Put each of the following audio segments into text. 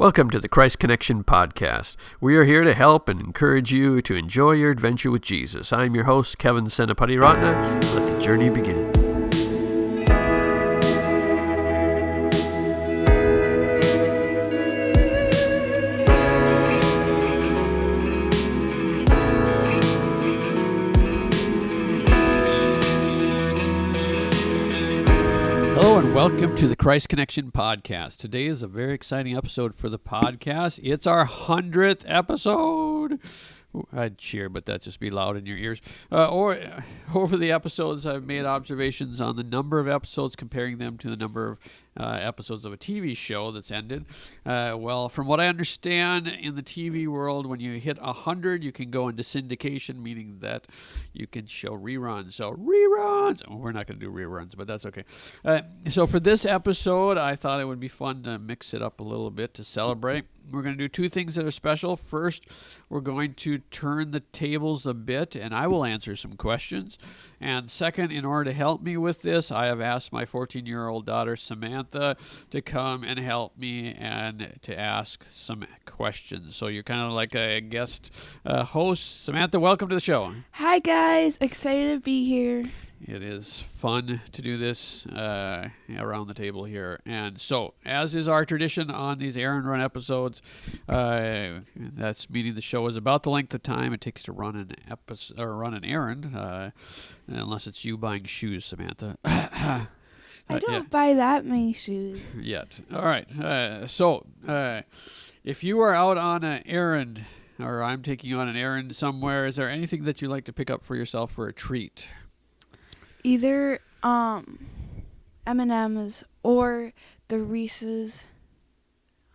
Welcome to the Christ Connection podcast. We are here to help and encourage you to enjoy your adventure with Jesus. I'm your host, Kevin Senapati Ratna. Let the journey begin. Hello and welcome to the Christ Connection podcast. Today is a very exciting episode for the podcast. It's our 100th episode. I'd cheer, but that'd just be loud in your ears. Over the episodes, I've made observations on the number of episodes, comparing them to the number of episodes of a TV show that's ended. Well, from what I understand in the TV world, when you hit 100, you can go into syndication, meaning that you can show reruns. So reruns! Oh, we're not going to do reruns, but that's okay. So for this episode, I thought it would be fun to mix it up a little bit to celebrate. We're going to do two things that are special. First, we're going to turn the tables a bit, and I will answer some questions. And second, in order to help me with this, I have asked my 14-year-old daughter, Samantha, to come and help me and to ask some questions. So you're kind of like a guest host. Samantha, welcome to the show. Hi, guys. Excited to be here. It is fun to do this around the table here. And so, as is our tradition on these errand run episodes, that's meaning the show is about the length of time it takes to run an errand, unless it's you buying shoes, Samantha. I don't buy that many shoes. Yet. All right. So, if you are out on an errand, or I'm taking you on an errand somewhere, is there anything that you like to pick up for yourself for a treat? Either M&M's or the Reese's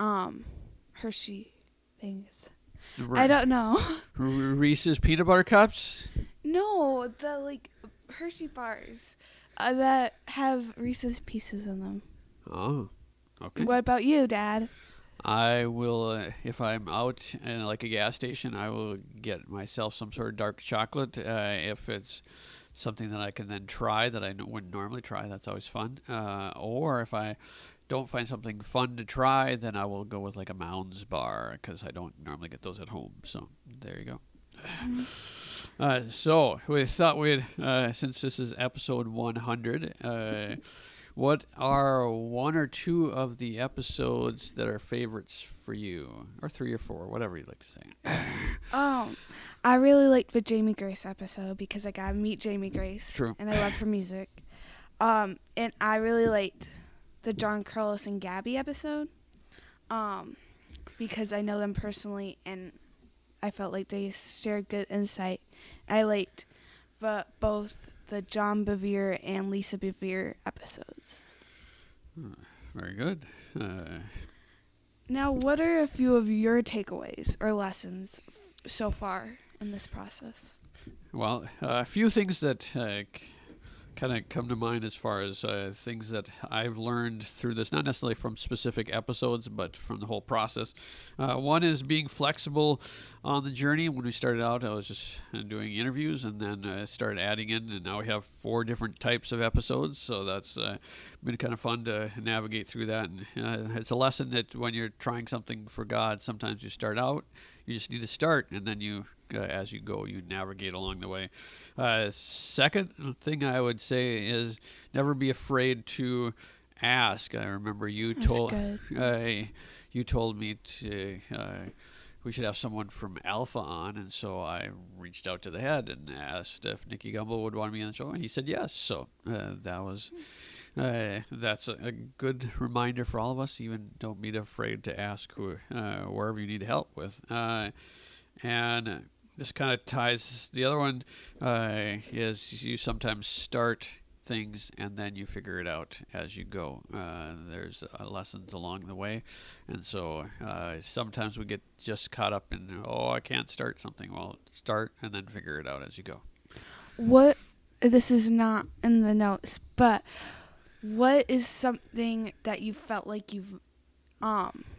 Hershey things. Right. I don't know. Reese's peanut butter cups? No, the Hershey bars that have Reese's Pieces in them. Oh, okay. What about you, Dad? I will, if I'm out in a gas station, I will get myself some sort of dark chocolate. If it's something that I can then try that I wouldn't normally try, that's always fun. Or if I don't find something fun to try, then I will go with a Mounds bar, because I don't normally get those at home. So there you go. So we thought since this is episode 100, what are one or two of the episodes that are favorites for you? Or three or four, whatever you'd like to say. I really liked the Jamie Grace episode because I got to meet Jamie Grace. True. And I love her music. And I really liked the John Carlos and Gabby episode because I know them personally and I felt like they shared good insight. I liked both the John Bevere and Lisa Bevere episodes. Very good. Now, what are a few of your takeaways or lessons so far in this process? Well, a few things that kind of come to mind as far as things that I've learned through this, not necessarily from specific episodes, but from the whole process. One is being flexible on the journey. When we started out, I was just doing interviews, and then started adding in, and now we have 4 different types of episodes, so that's been kind of fun to navigate through that. And it's a lesson that when you're trying something for God, sometimes you start out, you just need to start, and then you as you go, you navigate along the way. Second thing I would say is never be afraid to ask. I remember you told me to we should have someone from Alpha on, and so I reached out to the head and asked if Nicky Gumbel would want me on the show, and he said yes. So that's a good reminder for all of us. Even don't be afraid to ask wherever you need help with. And this kind of ties, the other one is you sometimes start things and then you figure it out as you go. There's lessons along the way. And so sometimes we get just caught up in, I can't start something. Well, start and then figure it out as you go. This is not in the notes, but what is something that you felt like you've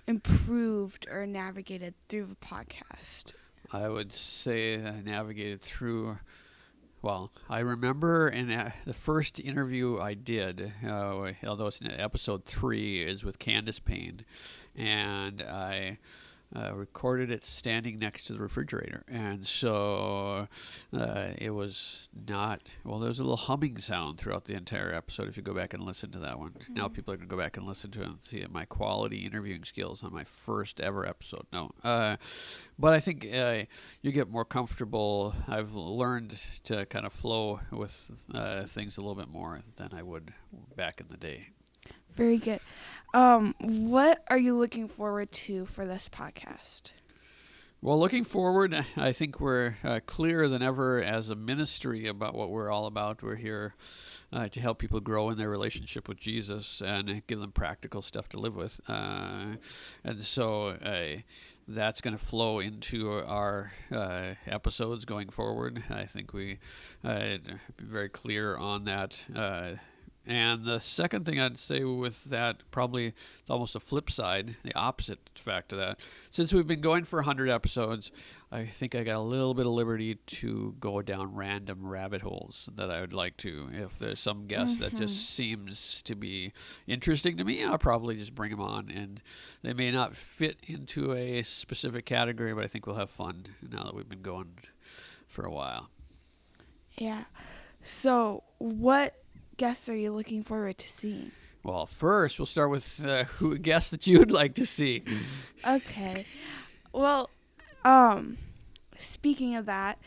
improved or navigated through the podcast? I would say I navigated through, Well, I remember in the first interview I did, although it's in episode 3, is with Candace Payne, and I recorded it standing next to the refrigerator, and so it was not, well, there was a little humming sound throughout the entire episode if you go back and listen to that one. Now people are going to go back and listen to it and see my quality interviewing skills on my first ever episode. No, but I think you get more comfortable. I've learned to kind of flow with things a little bit more than I would back in the day. Very good. What are you looking forward to for this podcast? Well, looking forward, I think we're clearer than ever as a ministry about what we're all about. We're here to help people grow in their relationship with Jesus and give them practical stuff to live with. And so that's going to flow into our episodes going forward. I think we be very clear on that. And the second thing I'd say with that, probably it's almost a flip side, the opposite fact of that. Since we've been going for 100 episodes, I think I got a little bit of liberty to go down random rabbit holes that I would like to. If there's some guest that just seems to be interesting to me, I'll probably just bring them on. And they may not fit into a specific category, but I think we'll have fun now that we've been going for a while. Yeah. So what guests are you looking forward to seeing? Well, first, we'll start with who guests that you'd like to see. Okay. Well, speaking of that,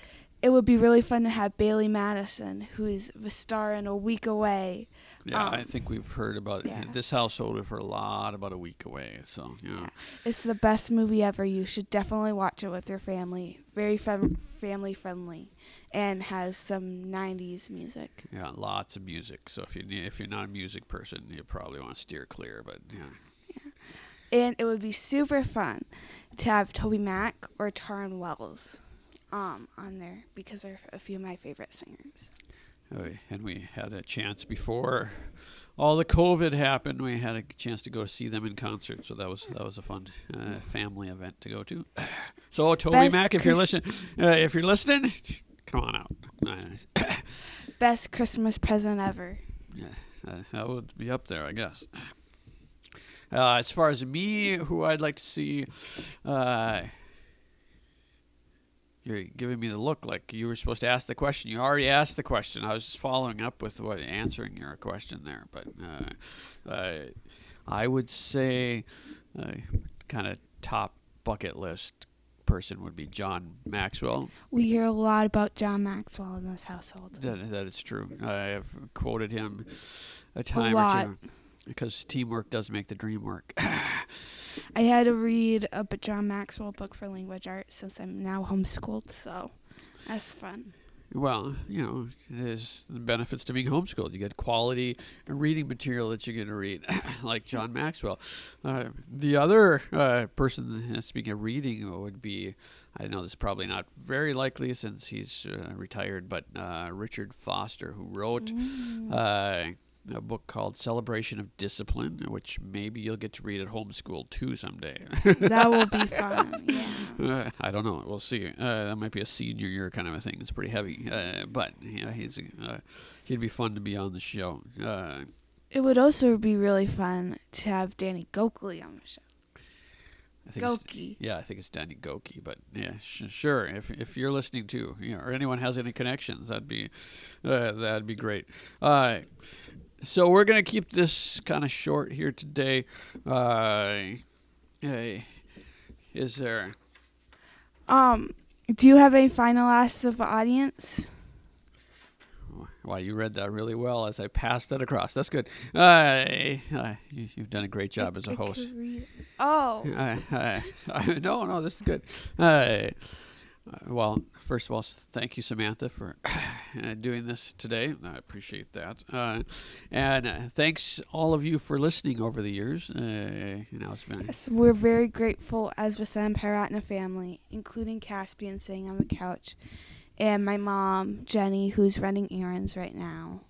it would be really fun to have Bailey Madison, who is the star in A Week Away. Yeah, I think we've heard about this household for a lot about A Week Away. So, Yeah. It's the best movie ever. You should definitely watch it with your family. Very family friendly, and has some 90s music. Yeah, lots of music. So if you're not a music person, you probably want to steer clear. But yeah. And it would be super fun to have Toby Mac or Taryn Wells on there, because they're a few of my favorite singers. And we had a chance before all the COVID happened. We had a chance to go see them in concert, so that was a fun family event to go to. So Toby Mac, if you're listening, come on out. Best Christmas present ever. Yeah, that would be up there, I guess. As far as me, who I'd like to see, you're giving me the look like you were supposed to ask the question. You already asked the question. I was just following up with answering your question there. But I would say kind of top bucket list person would be John Maxwell. We hear a lot about John Maxwell in this household. That is true. I have quoted him a time or two, because teamwork does make the dream work. I had to read a John Maxwell book for language arts since I'm now homeschooled, so that's fun. Well, there's the benefits to being homeschooled. You get quality reading material that you get to read, like John Maxwell. The other person, speaking of reading, would be, I know this is probably not very likely since he's retired, but Richard Foster, who wrote a book called Celebration of Discipline, which maybe you'll get to read at homeschool too someday. That will be fun, yeah. I don't know. We'll see. That might be a senior year kind of a thing. It's pretty heavy. But he'd be fun to be on the show. It would also be really fun to have Danny Gokley on the show. Goki. Yeah, I think it's Danny Goki, but yeah, sure. If you're listening too, or anyone has any connections, that'd be great. So we're gonna keep this kind of short here today. Is there? Do you have any final asks of the audience? Wow, you read that really well as I passed that across. That's good. You've done a great job as a host. No, this is good. Well, first of all, thank you, Samantha, for doing this today. I appreciate that. And thanks all of you for listening over the years. It's been. Yes, we're very grateful as the Sam Paratna family, including Caspian sitting on the couch, and my mom, Jenny, who's running errands right now.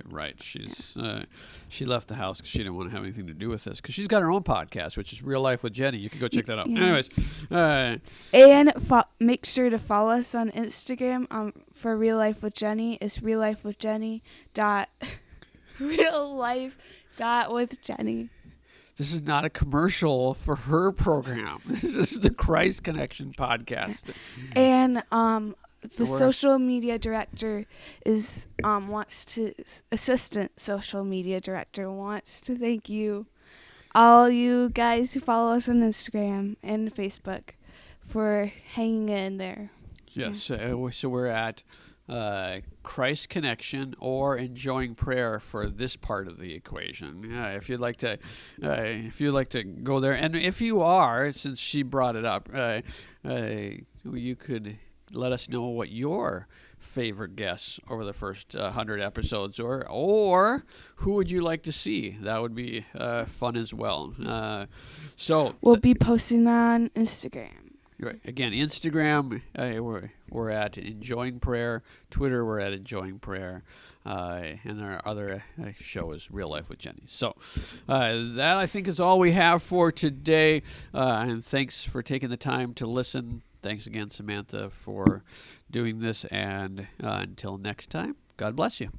Right. She left the house because she didn't want to have anything to do with this. Because she's got her own podcast, which is Real Life with Jenny. You can go check that out. Yeah. Anyways, And make sure to follow us on Instagram. For Real Life with Jenny, it's reallifewithjenny.reallife.withjenny. this is not a commercial for her program. This is the Christ Connection podcast. And the social media director assistant social media director wants to thank you, all you guys who follow us on Instagram and Facebook, for hanging in there. Yes. So we're at Christ Connection or Enjoying Prayer for this part of the equation. If you'd like to go there, and if you are, since she brought it up, you could let us know what your favorite guests over the first 100 episodes or who would you like to see. That would be fun as well. So we'll be posting that on Instagram. Right. Again, Instagram, we're at Enjoying Prayer. Twitter, we're at Enjoying Prayer. And our other show is Real Life with Jenny. So that, I think, is all we have for today. And thanks for taking the time to listen. Thanks again, Samantha, for doing this. And until next time, God bless you.